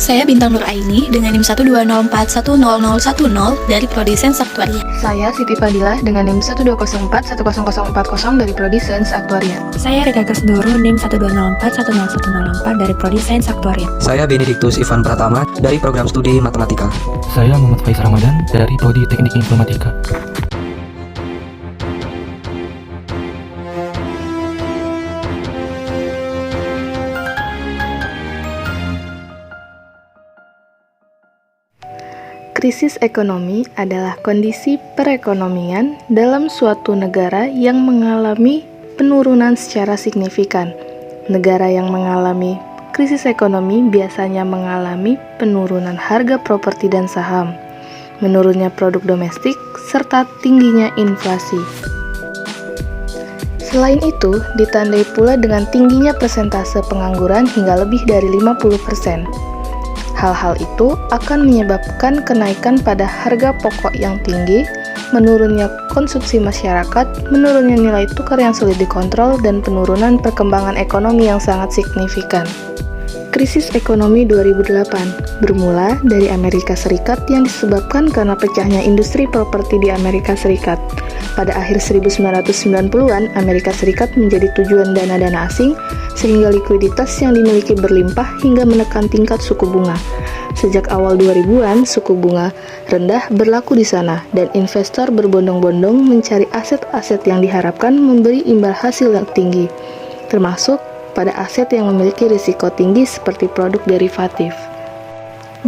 Saya Bintang Nur Aini dengan NIM 120410010 dari Prodi Sains Aktuaria. Saya Siti Fadilah dengan NIM 120410040 dari Prodi Sains Aktuaria. Saya Rika Kasdoro NIM 120410104 dari Prodi Sains Aktuaria. Saya Benediktus Ivan Pratama dari Program Studi Matematika. Saya Muhammad Faiz Ramadan dari Prodi Teknik Informatika. Krisis ekonomi adalah kondisi perekonomian dalam suatu negara yang mengalami penurunan secara signifikan. Negara yang mengalami krisis ekonomi biasanya mengalami penurunan harga properti dan saham, menurunnya produk domestik, serta tingginya inflasi. Selain itu, ditandai pula dengan tingginya persentase pengangguran hingga lebih dari 50%. Hal-hal itu akan menyebabkan kenaikan pada harga pokok yang tinggi, menurunnya konsumsi masyarakat, menurunnya nilai tukar yang sulit dikontrol, dan penurunan perkembangan ekonomi yang sangat signifikan. Krisis ekonomi 2008 bermula dari Amerika Serikat yang disebabkan karena pecahnya industri properti di Amerika Serikat. Pada akhir 1990-an, Amerika Serikat menjadi tujuan dana-dana asing, sehingga likuiditas yang dimiliki berlimpah hingga menekan tingkat suku bunga. Sejak awal 2000-an, suku bunga rendah berlaku di sana, dan investor berbondong-bondong mencari aset-aset yang diharapkan memberi imbal hasil yang tinggi, termasuk pada aset yang memiliki risiko tinggi seperti produk derivatif.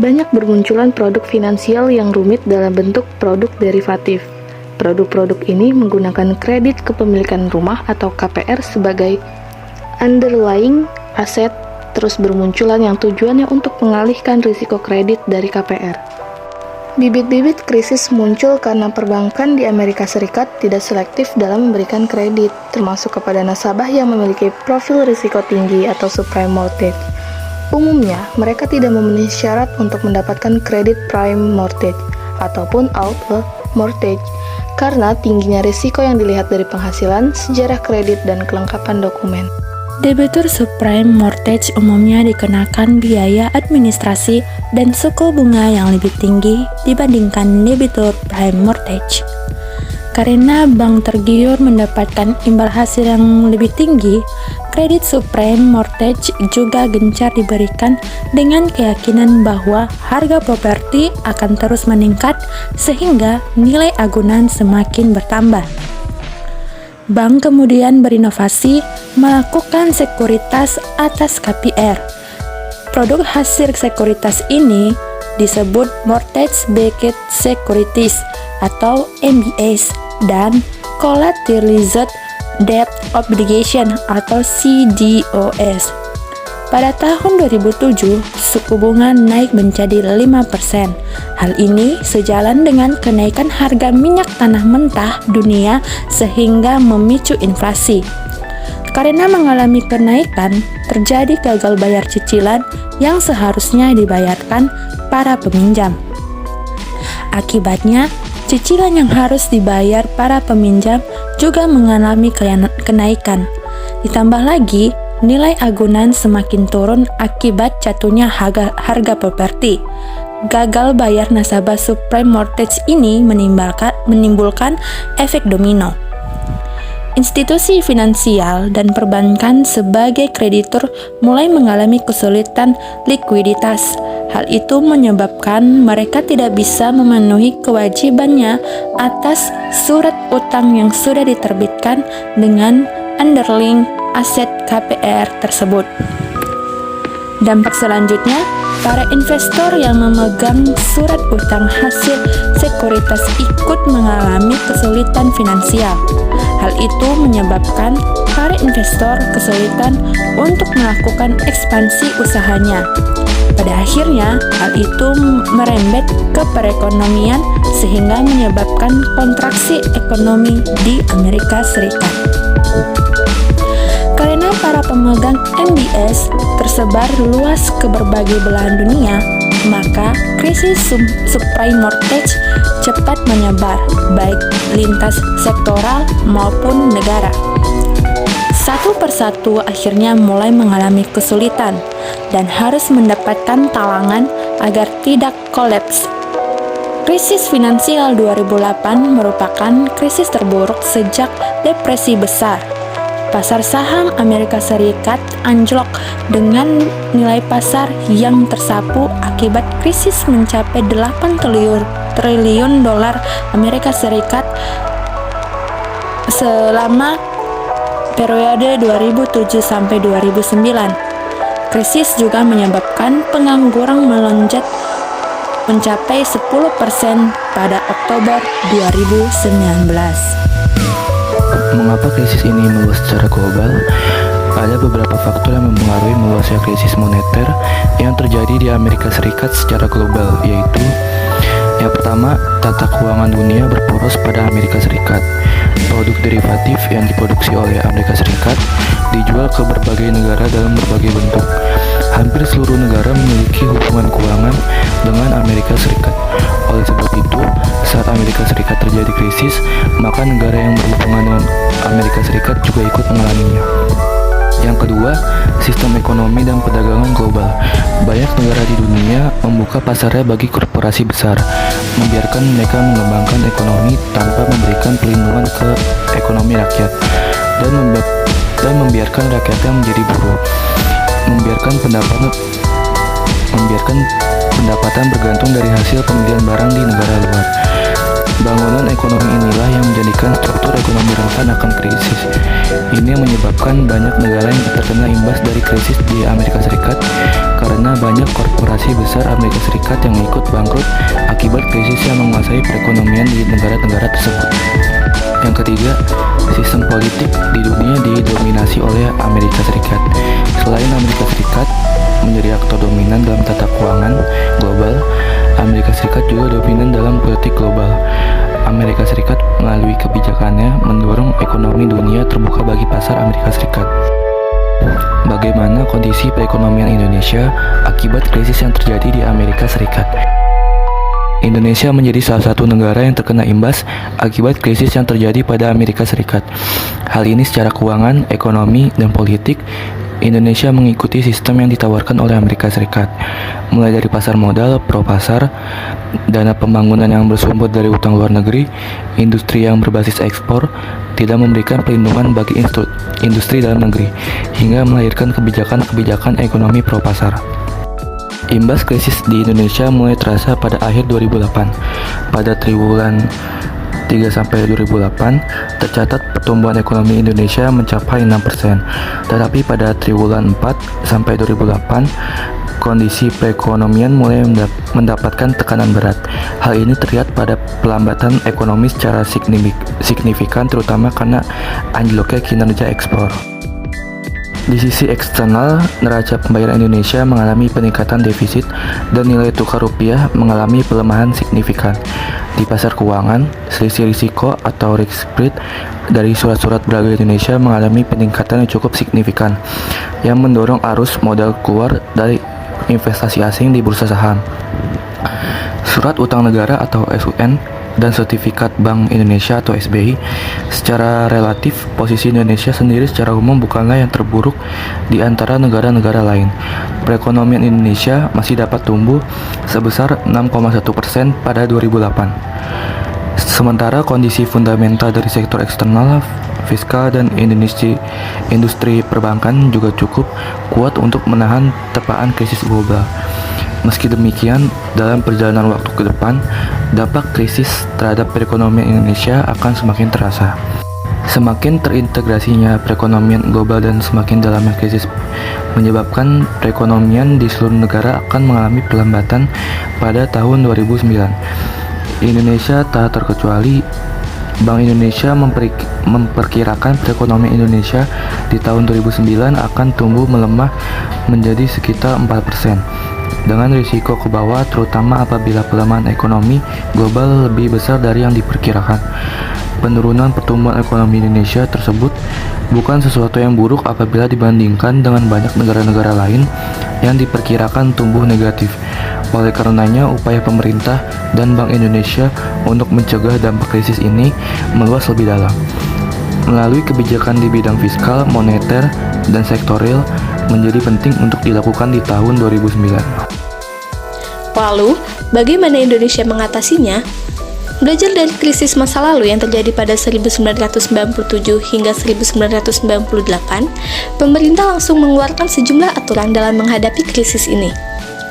Banyak bermunculan produk finansial yang rumit dalam bentuk produk derivatif. Produk-produk ini menggunakan kredit kepemilikan rumah atau KPR sebagai underlying aset, terus bermunculan yang tujuannya untuk mengalihkan risiko kredit dari KPR. Bibit-bibit krisis muncul karena perbankan di Amerika Serikat tidak selektif dalam memberikan kredit, termasuk kepada nasabah yang memiliki profil risiko tinggi atau subprime mortgage. Umumnya, mereka tidak memenuhi syarat untuk mendapatkan kredit prime mortgage ataupun alt mortgage karena tingginya risiko yang dilihat dari penghasilan, sejarah kredit, dan kelengkapan dokumen. Debitur subprime mortgage umumnya dikenakan biaya administrasi dan suku bunga yang lebih tinggi dibandingkan debitur prime mortgage. Karena bank tergiur mendapatkan imbal hasil yang lebih tinggi, kredit subprime mortgage juga gencar diberikan dengan keyakinan bahwa harga properti akan terus meningkat sehingga nilai agunan semakin bertambah. Bank kemudian berinovasi melakukan sekuritas atas KPR. Produk hasil sekuritas ini disebut Mortgage-Backed Securities atau MBS dan Collateralized Debt Obligation atau CDOS. Pada tahun 2007, suku bunga naik menjadi 5%. Hal ini sejalan dengan kenaikan harga minyak tanah mentah dunia sehingga memicu inflasi. Karena mengalami kenaikan, terjadi gagal bayar cicilan yang seharusnya dibayarkan para peminjam. Akibatnya, cicilan yang harus dibayar para peminjam juga mengalami kenaikan. Ditambah lagi, nilai agunan semakin turun akibat jatuhnya harga properti. Gagal bayar nasabah subprime mortgage ini menimbulkan efek domino. Institusi finansial dan perbankan sebagai kreditur mulai mengalami kesulitan likuiditas. Hal itu menyebabkan mereka tidak bisa memenuhi kewajibannya atas surat utang yang sudah diterbitkan dengan underlying aset KPR tersebut. Dampak selanjutnya, para investor yang memegang surat utang hasil sekuritas ikut mengalami kesulitan finansial. Hal itu menyebabkan para investor kesulitan untuk melakukan ekspansi usahanya. Pada akhirnya, hal itu merembet ke perekonomian sehingga menyebabkan kontraksi ekonomi di Amerika Serikat. Karena para pemegang MBS tersebar luas ke berbagai belahan dunia, maka krisis subprime mortgage cepat menyebar, baik lintas sektoral maupun negara. satu persatu akhirnya mulai mengalami kesulitan dan harus mendapatkan talangan agar tidak kolaps. Krisis finansial 2008 merupakan krisis terburuk sejak depresi besar. Pasar saham Amerika Serikat anjlok dengan nilai pasar yang tersapu akibat krisis mencapai 8 triliun dolar Amerika Serikat selama periode 2007 sampai 2009. Krisis juga menyebabkan pengangguran melonjak mencapai 10% pada Oktober 2019. Mengapa krisis ini meluas secara global? Ada beberapa faktor yang mempengaruhi meluasnya krisis moneter yang terjadi di Amerika Serikat secara global, yaitu yang pertama, tata keuangan dunia berporos pada Amerika Serikat. Produk derivatif yang diproduksi oleh Amerika Serikat dijual ke berbagai negara dalam berbagai bentuk. Hampir seluruh negara memiliki hubungan keuangan dengan Amerika Serikat. Oleh sebab itu, saat Amerika Serikat terjadi krisis, maka negara yang berhubungan dengan Amerika Serikat juga ikut mengalaminya. Yang kedua, sistem ekonomi dan perdagangan global. Banyak negara di dunia membuka pasarnya bagi korporasi besar, membiarkan mereka mengembangkan ekonomi tanpa memberikan perlindungan ke ekonomi rakyat, dan membiarkan rakyatnya menjadi buruh, membiarkan pendapatan bergantung dari hasil pembelian barang di negara luar. Bangunan ekonomi inilah yang menjadikan struktur ekonomi rentan akan krisis. Ini yang menyebabkan banyak negara yang terkena imbas dari krisis di Amerika Serikat karena banyak korporasi besar Amerika Serikat yang ikut bangkrut akibat krisis yang menguasai perekonomian di negara-negara tersebut. Yang ketiga, sistem politik di dunia didominasi oleh Amerika Serikat. Selain Amerika Serikat menjadi aktor dominan dalam tata keuangan global, Amerika Serikat juga dominan dalam politik global. Amerika Serikat melalui kebijakannya mendorong ekonomi dunia terbuka bagi pasar Amerika Serikat. Bagaimana kondisi perekonomian Indonesia akibat krisis yang terjadi di Amerika Serikat? Indonesia menjadi salah satu negara yang terkena imbas akibat krisis yang terjadi pada Amerika Serikat. Hal ini secara keuangan, ekonomi, dan politik. Indonesia mengikuti sistem yang ditawarkan oleh Amerika Serikat, mulai dari pasar modal, pro-pasar, dana pembangunan yang bersumber dari utang luar negeri, industri yang berbasis ekspor, tidak memberikan perlindungan bagi industri dalam negeri, hingga melahirkan kebijakan-kebijakan ekonomi pro-pasar. Imbas krisis di Indonesia mulai terasa pada akhir 2008. Pada triwulan 3-2008, tercatat pertumbuhan ekonomi Indonesia mencapai 6%. Tetapi pada triwulan 4-2008, kondisi perekonomian mulai mendapatkan tekanan berat. Hal ini terlihat pada pelambatan ekonomi secara signifikan, terutama karena anjloknya kinerja ekspor. Di sisi eksternal, neraca pembayaran Indonesia mengalami peningkatan defisit dan nilai tukar rupiah mengalami pelemahan signifikan. Di pasar keuangan, selisih risiko atau risk spread dari surat-surat berharga Indonesia mengalami peningkatan yang cukup signifikan, yang mendorong arus modal keluar dari investasi asing di bursa saham. Surat utang negara atau SUN dan sertifikat Bank Indonesia atau SBI, secara relatif posisi Indonesia sendiri secara umum bukanlah yang terburuk di antara negara-negara lain. Perekonomian Indonesia masih dapat tumbuh sebesar 6,1% pada 2008. Sementara kondisi fundamental dari sektor eksternal, fiskal, dan industri perbankan juga cukup kuat untuk menahan tepaan krisis global. Meski demikian, dalam perjalanan waktu ke depan, dampak krisis terhadap perekonomian Indonesia akan semakin terasa. Semakin terintegrasinya perekonomian global dan semakin dalamnya krisis menyebabkan perekonomian di seluruh negara akan mengalami pelambatan pada tahun 2009. Indonesia tak terkecuali. Bank Indonesia memperkirakan perekonomian Indonesia di tahun 2009 akan tumbuh melemah menjadi sekitar 4%. Dengan risiko ke bawah terutama apabila pelemahan ekonomi global lebih besar dari yang diperkirakan. Penurunan pertumbuhan ekonomi Indonesia tersebut bukan sesuatu yang buruk apabila dibandingkan dengan banyak negara-negara lain yang diperkirakan tumbuh negatif. Oleh karenanya, upaya pemerintah dan Bank Indonesia untuk mencegah dampak krisis ini meluas lebih dalam. Melalui kebijakan di bidang fiskal, moneter, dan sektorial menjadi penting untuk dilakukan di tahun 2009. Lalu, bagaimana Indonesia mengatasinya? Belajar dari krisis masa lalu yang terjadi pada 1997 hingga 1998, pemerintah langsung mengeluarkan sejumlah aturan dalam menghadapi krisis ini.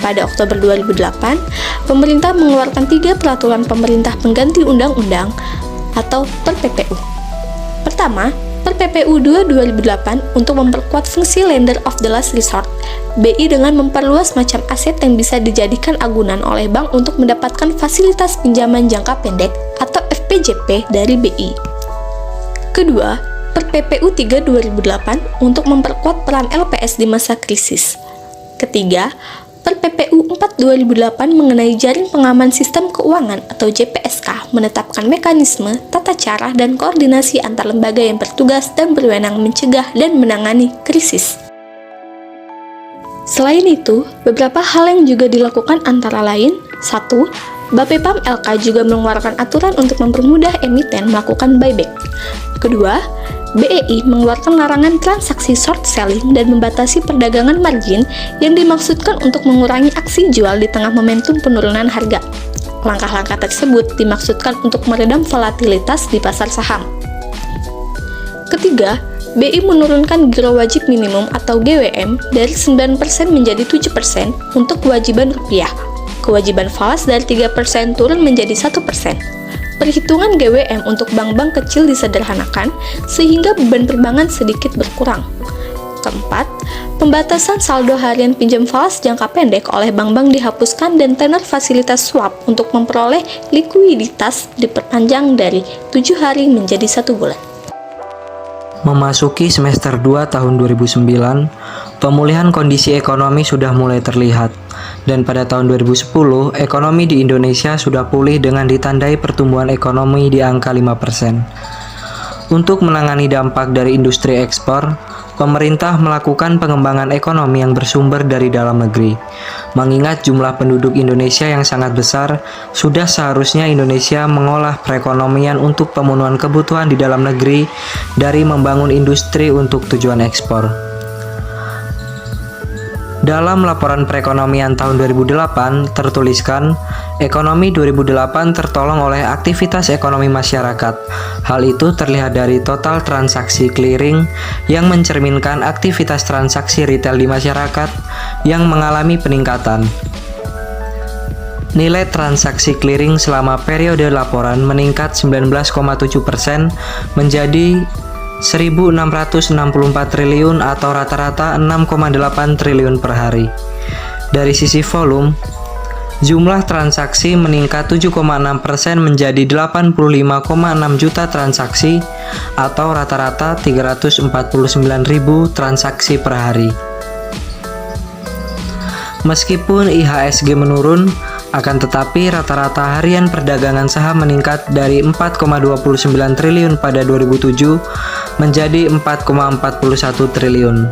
Pada Oktober 2008, pemerintah mengeluarkan 3 peraturan pemerintah pengganti undang-undang atau per-PPU. Pertama, per-PPU 2 2008 untuk memperkuat fungsi Lender of the Last Resort BI dengan memperluas macam aset yang bisa dijadikan agunan oleh bank untuk mendapatkan fasilitas pinjaman jangka pendek atau FPJP dari BI. Kedua, per-PPU 3 2008 untuk memperkuat peran LPS di masa krisis. Ketiga, per-PPU 4 2008 mengenai Jaring Pengaman Sistem Keuangan atau JPSK menetapkan mekanisme, tata cara, dan koordinasi antar lembaga yang bertugas dan berwenang mencegah dan menangani krisis. Selain itu, beberapa hal yang juga dilakukan antara lain: 1. Bapepam LK juga mengeluarkan aturan untuk mempermudah emiten melakukan buyback. Kedua, BEI mengeluarkan larangan transaksi short selling dan membatasi perdagangan margin yang dimaksudkan untuk mengurangi aksi jual di tengah momentum penurunan harga. Langkah-langkah tersebut dimaksudkan untuk meredam volatilitas di pasar saham. Ketiga, BI menurunkan giro wajib minimum atau GWM dari 9% menjadi 7% untuk kewajiban rupiah. Kewajiban falas dari 3% turun menjadi 1%. Perhitungan GWM untuk bank-bank kecil disederhanakan sehingga beban perbankan sedikit berkurang. Keempat, pembatasan saldo harian pinjam falas jangka pendek oleh bank-bank dihapuskan dan tenor fasilitas swap untuk memperoleh likuiditas diperpanjang dari 7 hari menjadi 1 bulan. Memasuki semester 2 tahun 2009, pemulihan kondisi ekonomi sudah mulai terlihat, dan pada tahun 2010, ekonomi di Indonesia sudah pulih dengan ditandai pertumbuhan ekonomi di angka 5%. Untuk menangani dampak dari industri ekspor, pemerintah melakukan pengembangan ekonomi yang bersumber dari dalam negeri. Mengingat jumlah penduduk Indonesia yang sangat besar, sudah seharusnya Indonesia mengolah perekonomian untuk pemenuhan kebutuhan di dalam negeri dari membangun industri untuk tujuan ekspor. Dalam laporan perekonomian tahun 2008 tertuliskan, ekonomi 2008 tertolong oleh aktivitas ekonomi masyarakat. Hal itu terlihat dari total transaksi clearing yang mencerminkan aktivitas transaksi retail di masyarakat yang mengalami peningkatan. Nilai transaksi clearing selama periode laporan meningkat 19,7% menjadi 1.664 triliun atau rata-rata 6,8 triliun per hari. Dari sisi volume, jumlah transaksi meningkat 7,6% menjadi 85,6 juta transaksi atau rata-rata 349.000 transaksi per hari. Meskipun IHSG menurun, akan tetapi rata-rata harian perdagangan saham meningkat dari 4,29 triliun pada 2007 menjadi 4,41 triliun.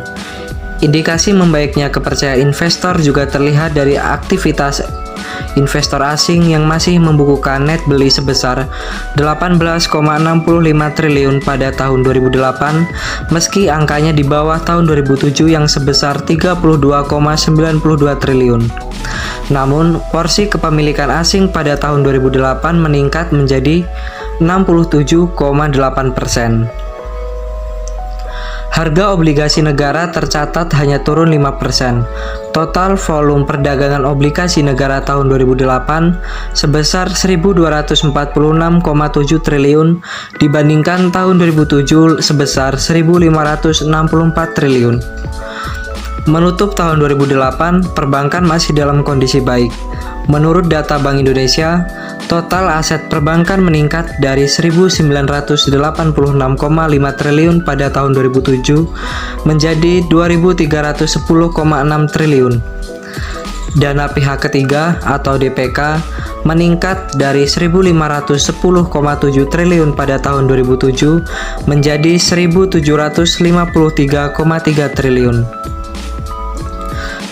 Indikasi membaiknya kepercayaan investor juga terlihat dari aktivitas investor asing yang masih membukukan net beli sebesar 18,65 triliun pada tahun 2008, meski angkanya di bawah tahun 2007 yang sebesar 32,92 triliun. Namun, porsi kepemilikan asing pada tahun 2008 meningkat menjadi 67,8%. Harga obligasi negara tercatat hanya turun 5%. Total volume perdagangan obligasi negara tahun 2008 sebesar 1.246,7 triliun dibandingkan tahun 2007 sebesar 1.564 triliun. Menutup tahun 2008, perbankan masih dalam kondisi baik. Menurut data Bank Indonesia, total aset perbankan meningkat dari 1.986,5 triliun pada tahun 2007 menjadi 2.310,6 triliun. Dana pihak ketiga atau DPK meningkat dari 1.510,7 triliun pada tahun 2007 menjadi 1.753,3 triliun.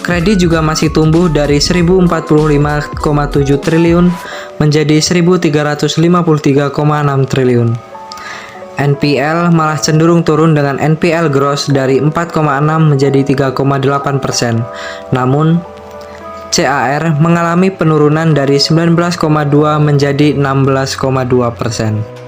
Kredit juga masih tumbuh dari 1.045,7 triliun menjadi 1.353,6 triliun. NPL malah cenderung turun dengan NPL gross dari 4,6 menjadi 3,8%. Namun, CAR mengalami penurunan dari 19,2 menjadi 16,2%.